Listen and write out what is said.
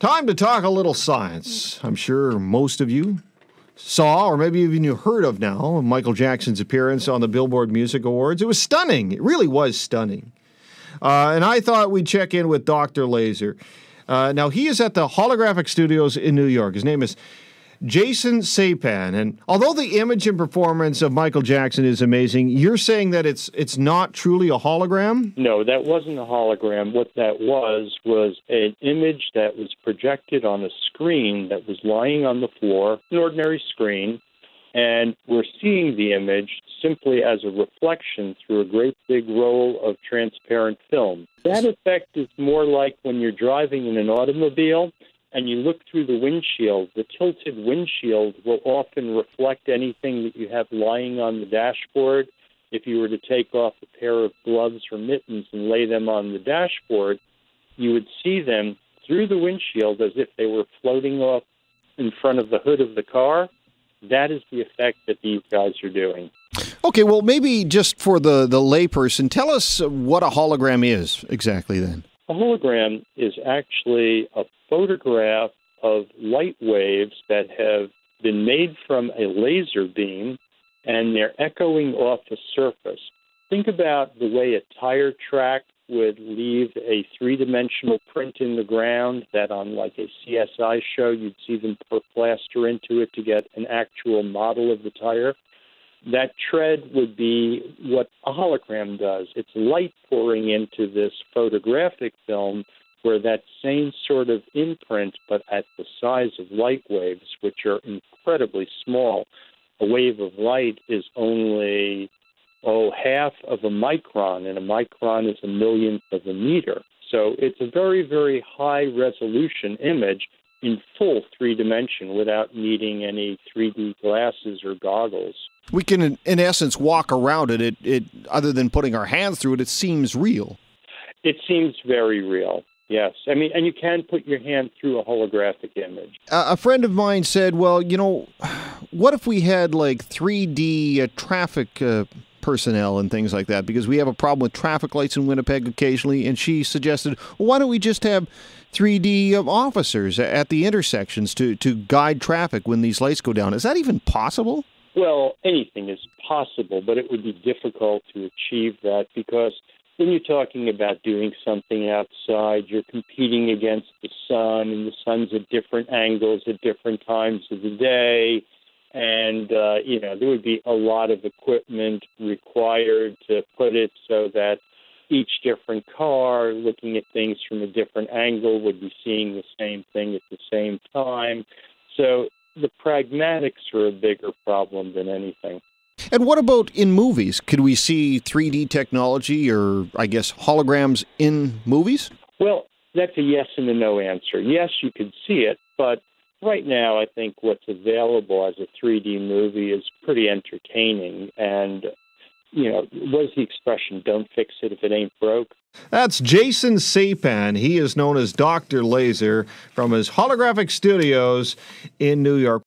Time to talk a little science. I'm sure most of you saw, or maybe even you heard of now, Michael Jackson's appearance on the Billboard Music Awards. It was stunning. It really was stunning. And I thought we'd check in with Dr. Laser. Now, he is at the Holographic Studios in New York. His name is Jason Sapan. And although the image and performance of Michael Jackson is amazing, you're saying that it's not truly a hologram? No, that wasn't a hologram. What that was an image that was projected on a screen that was lying on the floor, an ordinary screen, and we're seeing the image simply as a reflection through a great big roll of transparent film. That effect is more like when you're driving in an automobile and you look through the windshield. The tilted windshield will often reflect anything that you have lying on the dashboard. If you were to take off a pair of gloves or mittens and lay them on the dashboard, you would see them through the windshield as if they were floating off in front of the hood of the car. That is the effect that these guys are doing. Okay, well, maybe just for the layperson, tell us what a hologram is exactly then. A hologram is actually a photograph of light waves that have been made from a laser beam, and they're echoing off a surface. Think about the way a tire track would leave a three-dimensional print in the ground that on like a CSI show you'd see them put plaster into it to get an actual model of the tire. That tread would be what a hologram does. It's light pouring into this photographic film where that same sort of imprint, but at the size of light waves, which are incredibly small. A wave of light is only, half of a micron, and a micron is a millionth of a meter. So it's a very, very high-resolution image in full three-dimension without needing any 3D glasses or goggles. We can, in essence, walk around it. It other than putting our hands through it, it seems real. It seems very real, yes. I mean, and you can put your hand through a holographic image. A friend of mine said, well, what if we had like 3D traffic personnel and things like that? Because we have a problem with traffic lights in Winnipeg occasionally. And she suggested, well, why don't we just have 3D officers at the intersections to guide traffic when these lights go down? Is that even possible? Well, anything is possible, but it would be difficult to achieve that because when you're talking about doing something outside, you're competing against the sun, and the sun's at different angles at different times of the day. And, there would be a lot of equipment required to put it so that each different car, looking at things from a different angle, would be seeing the same thing at the same time. So the pragmatics are a bigger problem than anything. And what about in movies? Could we see 3D technology or, I guess, holograms in movies? Well, that's a yes and a no answer. Yes, you could see it, but right now I think what's available as a 3D movie is pretty entertaining. And, what is the expression, don't fix it if it ain't broke? That's Jason Sapan. He is known as Dr. Laser from his Holographic Studios in New York.